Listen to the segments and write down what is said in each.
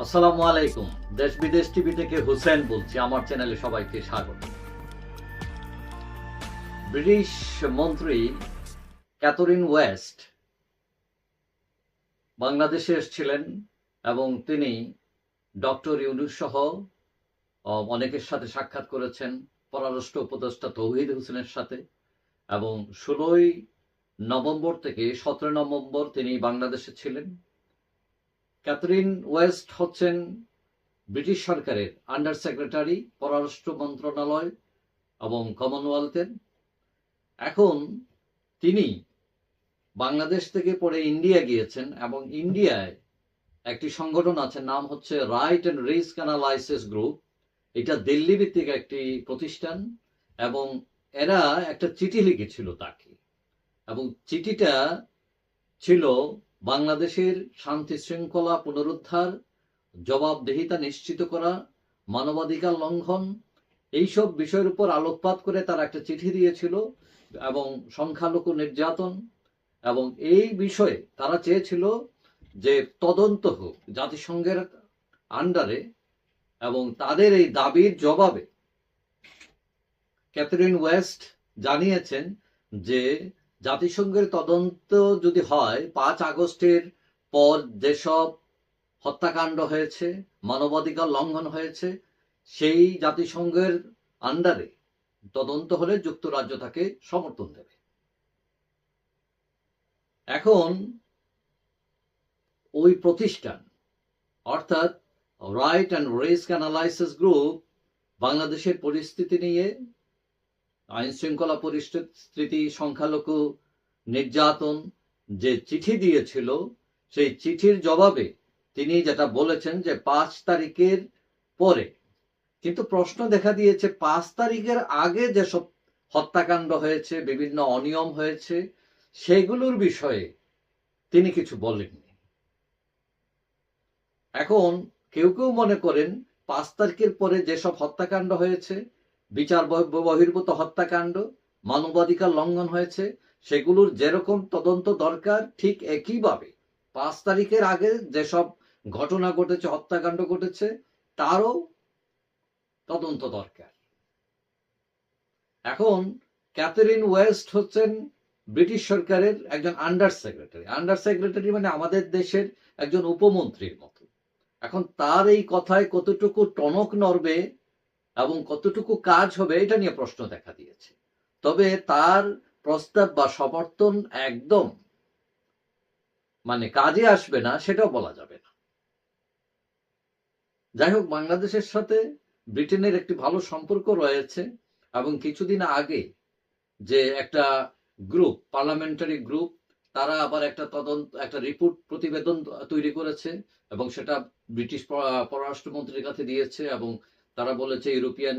আসসালামু আলাইকুম। দেশ বিদেশ টিভি থেকে হুসেন বলছি। আমার চ্যানেলে সবাইকে স্বাগত। ব্রিটিশ মন্ত্রী ক্যাথরিন ওয়েস্ট বাংলাদেশে এসেছিলেন এবং তিনি ডক্টর ইউনূস সহ অনেকের সাথে সাক্ষাৎ করেছেন, পররাষ্ট্র উপদেষ্টা তৌহিদ হোসেনের সাথে। এবং 16ই নভেম্বর থেকে 17 নভেম্বর তিনি বাংলাদেশে ছিলেন। ক্যাথরিন ওয়েস্ট হচ্ছেন ব্রিটিশ সরকারের আন্ডার সেক্রেটারি, পররাষ্ট্র মন্ত্রণালয় এবং কমনওয়েলথের। এখন তিনি বাংলাদেশ থেকে পরে ইন্ডিয়া গিয়েছেন এবং ইন্ডিয়ায় একটি সংগঠন আছে, নাম হচ্ছে right and risk analysis group. এটা দিল্লি ভিত্তিক একটি প্রতিষ্ঠান এবং এরা একটা চিঠি লিখেছিল তাকে, এবং চিঠিটা ছিল বাংলাদেশের শান্তি শৃঙ্খলা পুনরুদ্ধার, জবাবদিহিতা নিশ্চিত করা, মানবাধিকার লঙ্ঘন, এইসব বিষয়ের উপর আলোকপাত করে তারা একটা চিঠি দিয়েছিল, এবং সংখ্যালঘু নির্যাতন, এবং এই বিষয়ে তারা চেয়েছিল যে তদন্ত হোক জাতিসংঘের আন্ডারে। এবং তাদের এই দাবির জবাবে ক্যাথরিন ওয়েস্ট জানিয়েছেন যে জাতিসংঘের তদন্ত যদি হয়, 5 আগস্টের পর যেসব হত্যাকাণ্ড হয়েছে, মানবাধিকার লঙ্ঘন হয়েছে, সেই জাতিসংঘের আন্ডারে তদন্ত হলে যুক্তরাজ্য তাকে সমর্থন দেবে। এখন ওই প্রতিষ্ঠান অর্থাৎ right and risk analysis group বাংলাদেশের পরিস্থিতি নিয়ে, আইন শৃঙ্খলা পরিস্থিতি, সংখ্যালঘু নির্যাতন যে চিঠি দিয়েছিল, সেই চিঠির জবাবে তিনি যেটা বলেছেন যে 5 তারিখের পরে। কিন্তু প্রশ্ন দেখা দিয়েছে 5 তারিখের আগে যেসব হত্যাকাণ্ড হয়েছে, বিভিন্ন অনিয়ম হয়েছে, সেগুলোর বিষয়ে তিনি কিছু বলেননি। এখন কেউ কেউ মনে করেন 5 তারিখের পরে যেসব হত্যাকাণ্ড হয়েছে, বিচার বহির্ভূত হত্যাকাণ্ড, মানবাধিকার লঙ্ঘন হয়েছে, সেগুলোর যেরকম তদন্ত দরকার, ঠিক একইভাবে 5 তারিখের আগে যেসব ঘটনা ঘটেছে, হত্যাকাণ্ড ঘটেছে, তারও তদন্ত দরকার। এখন ক্যাথরিন ওয়েস্ট হচ্ছেন ব্রিটিশ সরকারের একজন আন্ডার সেক্রেটারি। আন্ডার সেক্রেটারি মানে আমাদের দেশের একজন উপমন্ত্রীর মতো। এখন তার এই কথায় কতটুকু টনক নড়বে এবং কতটুকু কাজ হবে, এটা নিয়ে প্রশ্ন দেখা দিয়েছে। তবে তার প্রস্তাব বা সমর্থন একদম কাজে আসবে না, সেটাও বলা যাবে না। যাই হোক, বাংলাদেশের সাথে ব্রিটেনের একটি ভালো সম্পর্ক রয়েছে, এবং কিছুদিন আগে যে একটা গ্রুপ, পার্লামেন্টারি গ্রুপ, তারা আবার একটা তদন্ত, একটা রিপোর্ট, প্রতিবেদন তৈরি করেছে এবং সেটা ব্রিটিশ পররাষ্ট্রমন্ত্রীর কাছে দিয়েছে। এবং তারা বলেছে ইউরোপিয়ান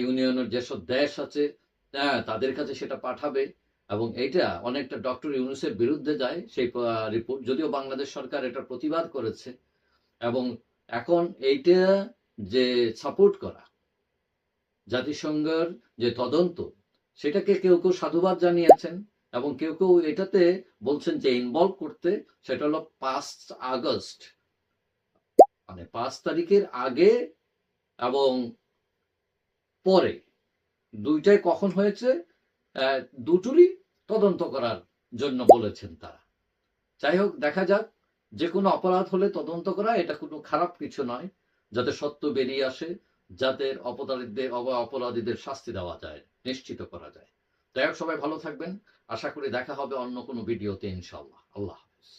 ইউনিয়নের যেসব দেশ আছে তাদের কাছে সেটা পাঠাবে, এবং এইটা অনেকটা ডক্টর ইউনূসের বিরুদ্ধে যায় সেই রিপোর্ট, যদিও বাংলাদেশ সরকার এটা প্রতিবাদ করেছে। এবং এখন এইটা যে সাপোর্ট করা জাতিসংঘের যে তদন্ত, সেটাকে কেউ কেউ সাধুবাদ জানিয়েছেন, এবং কেউ কেউ এটাতে বলছেন যে ইনভলভ করতে। সেটা হলো 5 আগস্ট, 5 তারিখের আগে এবং পরে, দুইটাই কখন হয়েছে দুটোরই তদন্ত করার জন্য বলেছেন তারা। যাই হোক, দেখা যাক। যে কোনো অপরাধ হলে তদন্ত করা, এটা কোনো খারাপ কিছু নয়, যাতে সত্য বেরিয়ে আসে, যাতে অপরাধীদের শাস্তি দেওয়া যায়, নিশ্চিত করা যায়। যাই হোক, সবাই ভালো থাকবেন। আশা করি দেখা হবে অন্য কোনো ভিডিওতে, ইনশাআল্লাহ। আল্লাহ হাফেজ।